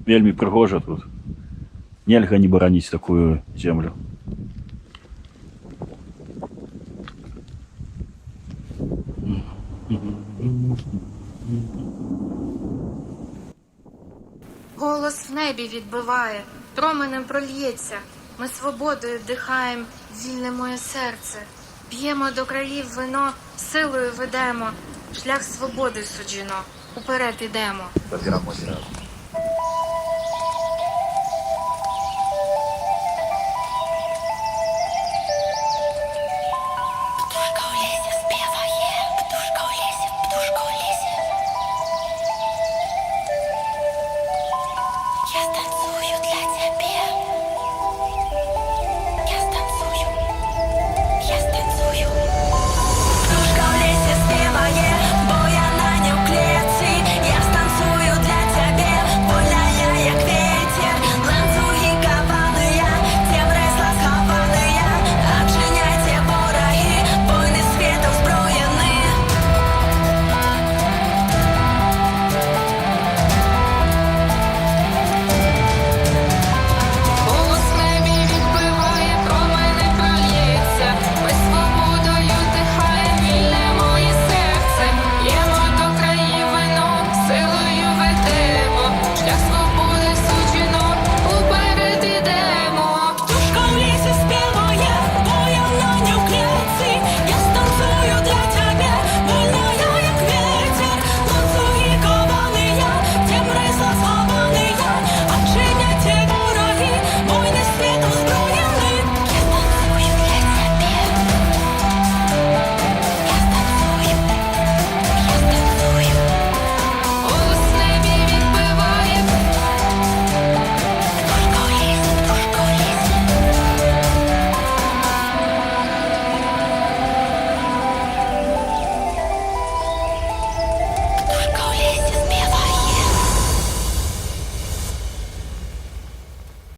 вельмі прыгожа тут. Нельга не бараніць такую землю. Голос в небі відбиває, променем прольється. Ми свободою вдихаєм вільне моє серце. П'ємо до країв вино, силою ведемо. Шлях свободи суджено, уперед ідемо. Подбираемся.